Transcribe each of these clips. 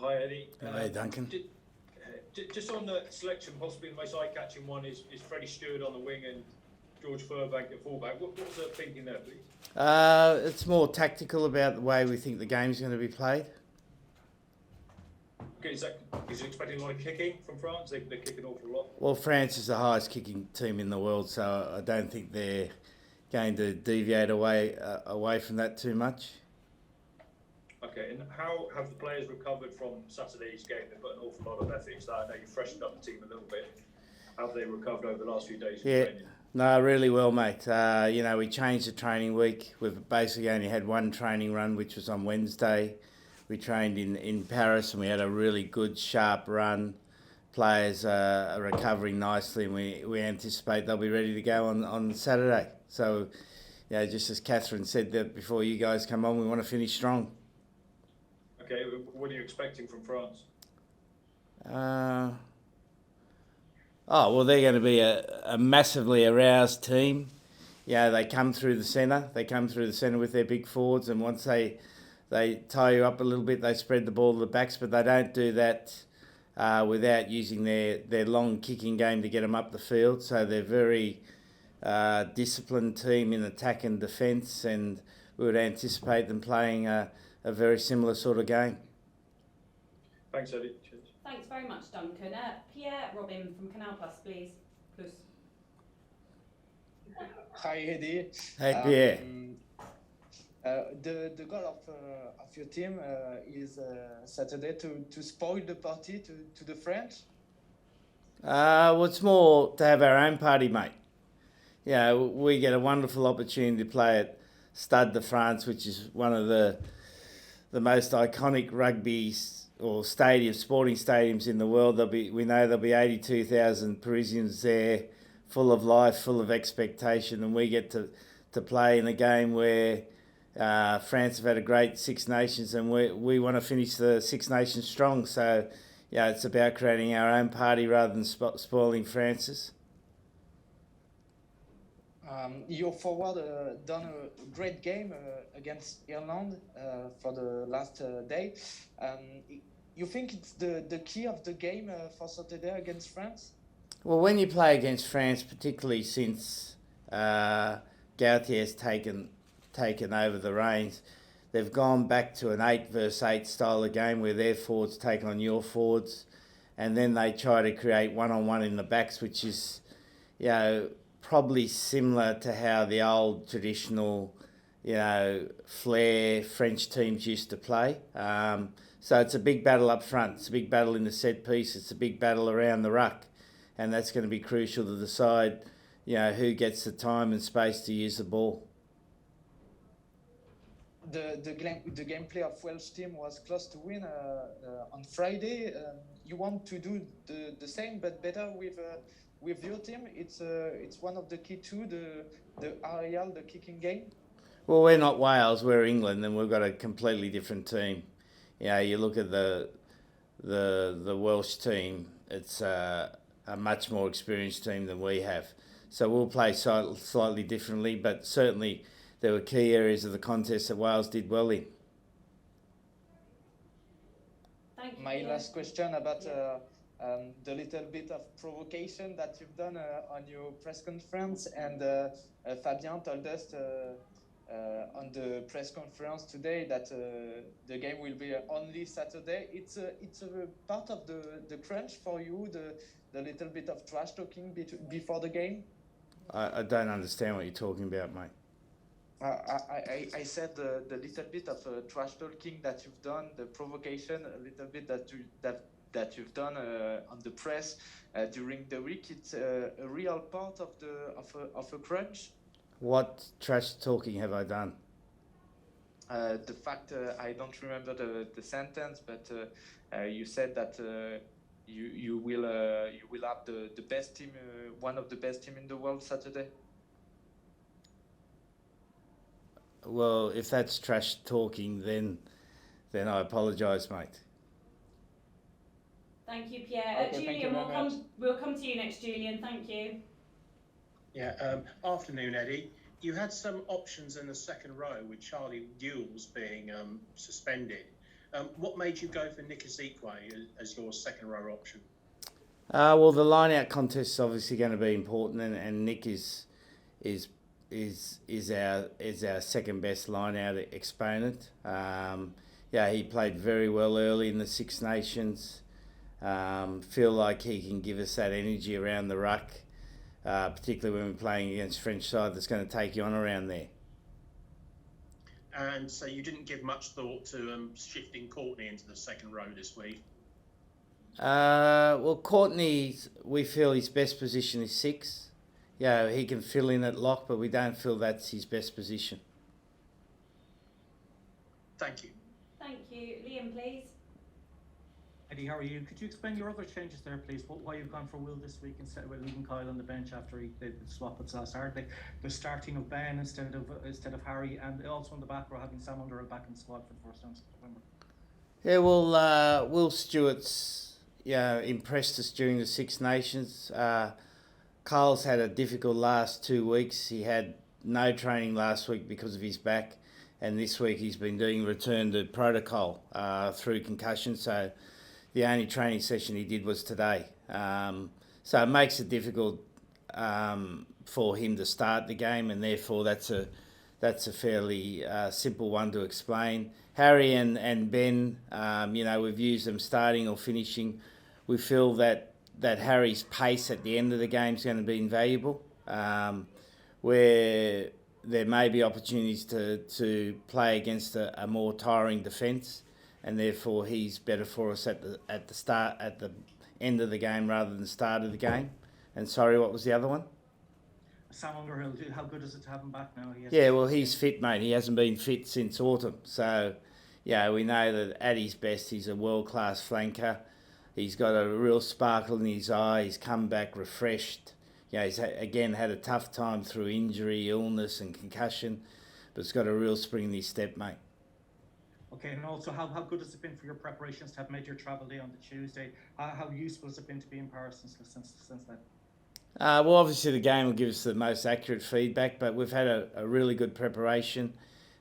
Hi, Eddie. Hey, Duncan. Just on the selection, possibly the most eye-catching one is Freddie Steward on the wing and George Furbank at fullback. What was the thinking there, please? It's more tactical about the way we think the game's going to be played. Okay, is he expecting a lot of kicking from France? They're kicking an awful lot. Well, France is the highest kicking team in the world, so I don't think they're going to deviate away from that too much. Okay, and how have the players recovered from Saturday's game? They put an awful lot of effort into that. I know you freshened up the team a little bit. How have they recovered over the last few days of training? No, really well, mate. We changed the training week. We've basically only had one training run, which was on Wednesday. We trained in Paris and we had a really good, sharp run. Players are recovering nicely and we anticipate they'll be ready to go on Saturday. So, just as Catherine said that before you guys come on, we want to finish strong. Okay, what are you expecting from France? They're going to be a massively aroused team. Yeah, they come through the centre. They come through the centre with their big forwards, and once they tie you up a little bit, they spread the ball to the backs, but they don't do that without using their long kicking game to get them up the field. So they're very disciplined team in attack and defence, and we would anticipate them playing a very similar sort of game. Thanks, Eddie. Cheers. Thanks very much, Duncan. Pierre Robin from Canal Plus, please. Plus. Hi, Eddie. Hey, Pierre. The goal of your team is Saturday to spoil the party to the French? It's more to have our own party, mate. We get a wonderful opportunity to play at Stade de France, which is one of the most iconic rugby or sporting stadiums in the world. We know there'll be 82,000 Parisians there, full of life, full of expectation, and we get to play in a game where France have had a great Six Nations, and we want to finish the Six Nations strong. So, it's about creating our own party rather than spoiling France's. Your forward done a great game against Ireland for the last day. You think it's the key of the game for Saturday against France? Well, when you play against France, particularly since Gautier's taken over the reins, they've gone back to an 8 versus 8 style of game where their forwards take on your forwards, and then they try to create one-on-one in the backs, which is, probably similar to how the old traditional, flair French teams used to play. So it's a big battle up front. It's a big battle in the set piece. It's a big battle around the ruck, and that's going to be crucial to decide, who gets the time and space to use the ball. The gameplay of Welsh team was close to win on Friday. You want to do the same but better with your team? It's one of the key to the aerial, the kicking game. Well, we're not Wales, we're England, and we've got a completely different team. You look at the Welsh team; it's a much more experienced team than we have. So we'll play slightly differently, but certainly there were key areas of the contest that Wales did well in. Thank you. My last question about the little bit of provocation that you've done on your press conference, and Fabien told us on the press conference today that the game will be only Saturday. It's a part of the crunch for you, the little bit of trash talking before the game. I don't understand what you're talking about, mate. I said the little bit of trash talking that you've done, the provocation, a little bit that you've done on the press during the week. It's a real part of a crunch. What trash talking have I done? The fact I don't remember the sentence, but you said that you will have the best team, one of the best team in the world Saturday. Well, if that's trash talking, then I apologise, mate. Thank you, Pierre. Okay, Julian, thank you we'll come to you next, Julian. Thank you. Afternoon, Eddie. You had some options in the second row with Charlie Ewers being suspended. What made you go for Nick Ewers as your second row option? Well, the line-out contest is obviously going to be important, and Nick is our second best line-out exponent. He played very well early in the Six Nations. Feel like he can give us that energy around the ruck, particularly when we're playing against French side that's going to take you on around there. And so you didn't give much thought to shifting Courtney into the second row this week? Well, Courtney, we feel his best position is 6. Yeah, he can fill in at lock, but we don't feel that's his best position. Thank you. Thank you. Liam, please. Eddie, how are you? Could you explain your other changes there, please? Why you've gone for Will this week instead of leaving Kyle on the bench after he did the swap at last Saturday? The starting of Ben instead of Harry, and also in the back row having Sam Underhill back in the squad for the first time since November. Yeah, well, Will Stewart's impressed us during the Six Nations. Kyle's had a difficult last 2 weeks. He had no training last week because of his back, and this week he's been doing return to protocol through concussion. So the only training session he did was today. So it makes it difficult for him to start the game, and therefore that's a fairly simple one to explain. Harry and Ben, we've used them starting or finishing. We feel that Harry's pace at the end of the game is going to be invaluable, where there may be opportunities to play against a more tiring defence, and therefore he's better for us at the end of the game rather than the start of the game. And sorry, what was the other one? Sam Underhill, how good is it to have him back now? He's fit, mate. He hasn't been fit since autumn. So, we know that at his best, he's a world-class flanker. He's got a real sparkle in his eye. He's come back refreshed. He's again had a tough time through injury, illness and concussion, but he's got a real spring in his step, mate. Okay, and also how good has it been for your preparations to have made your travel day on the Tuesday? How useful has it been to be in Paris since then? Well, obviously the game will give us the most accurate feedback, but we've had a really good preparation.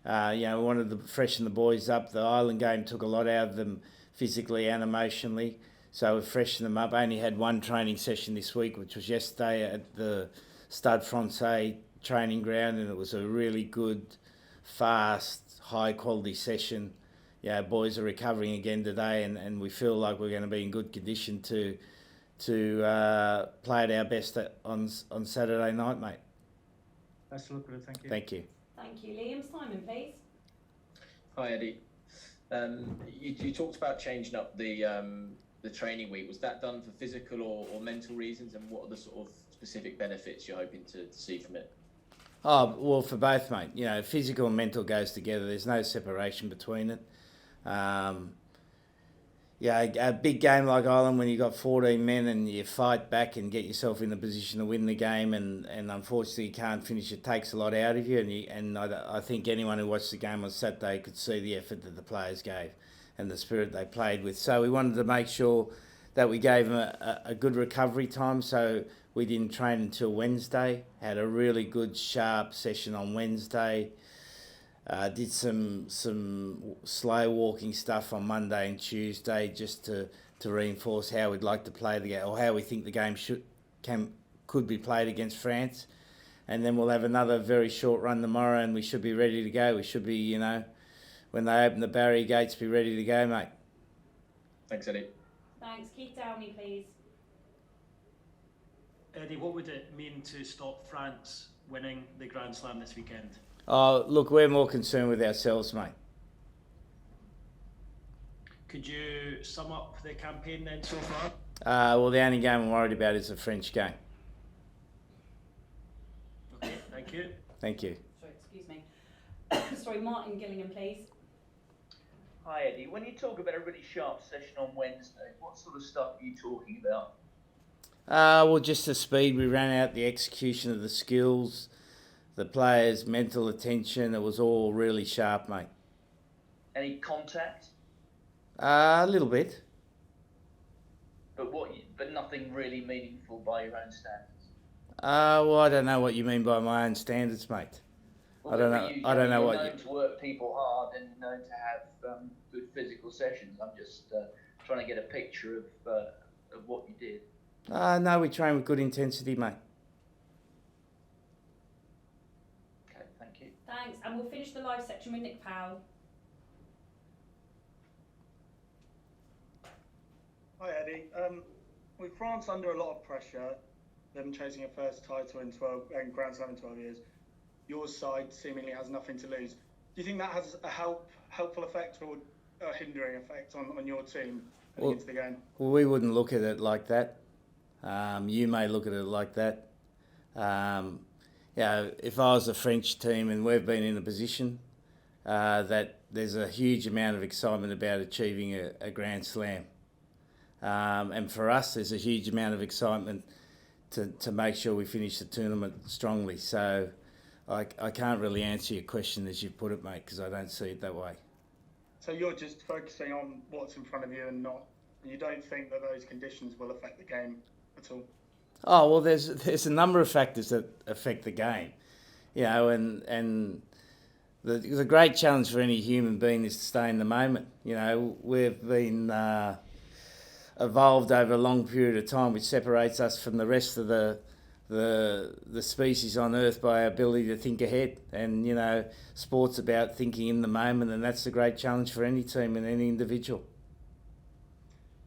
We wanted to freshen the boys up. The Island game took a lot out of them physically and emotionally, so we've freshened them up. I only had one training session this week, which was yesterday at the Stade Francais training ground, and it was a really good, fast, high-quality session. Boys are recovering again today, and we feel like we're going to be in good condition to play at our best on Saturday night, mate. Best of luck with it. Thank you. Thank you. Thank you. Liam. Simon, please. Hi, Eddie. You talked about changing up the training week. Was that done for physical or mental reasons, and what are the sort of specific benefits you're hoping to see from it? Oh, well, for both, mate. Physical and mental goes together. There's no separation between it. A big game like Ireland, when you've got 14 men and you fight back and get yourself in a position to win the game, and unfortunately you can't finish, it takes a lot out of you. And I think anyone who watched the game on Saturday could see the effort that the players gave and the spirit they played with. So we wanted to make sure that we gave them a good recovery time. So we didn't train until Wednesday. Had a really good, sharp session on Wednesday. Did some slow walking stuff on Monday and Tuesday just to reinforce how we'd like to play the game, or how we think the game could be played against France. And then we'll have another very short run tomorrow, and we should be ready to go. We should be, when they open the barrier gates, be ready to go, mate. Thanks, Eddie. Thanks. Keith Downey, please. Eddie, what would it mean to stop France winning the Grand Slam this weekend? Oh, look, we're more concerned with ourselves, mate. Could you sum up the campaign then so far? Well, the only game I'm worried about is the French game. Okay, thank you. Thank you. Sorry, excuse me. Sorry, Martin Gillingham, please. Hi, Eddie. When you talk about a really sharp session on Wednesday, what sort of stuff are you talking about? Well, just the speed we ran out, the execution of the skills, the players' mental attention. It was all really sharp, mate. Any contact? A little bit. But nothing really meaningful by your own standards. Well, I don't know what you mean by my own standards, mate. Well, I don't know. You're known to work people hard and known to have good physical sessions. I'm just trying to get a picture of what you did. No, we train with good intensity, mate. Okay, thank you. Thanks, and we'll finish the live section with Nick Powell. Hi Eddie. With France under a lot of pressure, them chasing a first title in Grand Slam in 12 years, your side seemingly has nothing to lose. Do you think that has a helpful effect or a hindering effect on your team heading into the game? Well, we wouldn't look at it like that. You may look at it like that. If I was a French team and we've been in a position that there's a huge amount of excitement about achieving a Grand Slam. And for us, there's a huge amount of excitement to make sure we finish the tournament strongly. So I can't really answer your question as you put it, mate, because I don't see it that way. So you're just focusing on what's in front of you and you don't think that those conditions will affect the game at all? Oh, well, there's a number of factors that affect the game, and the great challenge for any human being is to stay in the moment. We've been evolved over a long period of time, which separates us from the rest of the species on Earth by our ability to think ahead. And sport's about thinking in the moment, and that's the great challenge for any team and any individual.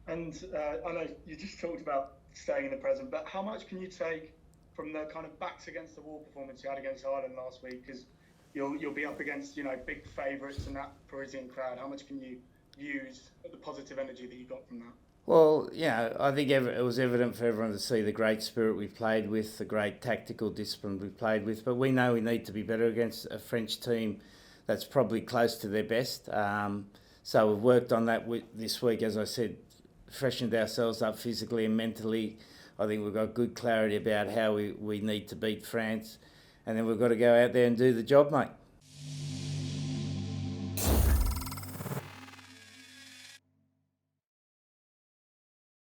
And I know you just talked about staying in the present, but how much can you take from the kind of backs against the wall performance you had against Ireland last week? Because you'll be up against big favourites and that Parisian crowd. How much can you use the positive energy that you got from that? Well, I think it was evident for everyone to see the great spirit we played with, the great tactical discipline we played with. But we know we need to be better against a French team that's probably close to their best. So we've worked on that this week, as I said, freshened ourselves up physically and mentally. I think we've got good clarity about how we need to beat France. And then we've got to go out there and do the job, mate.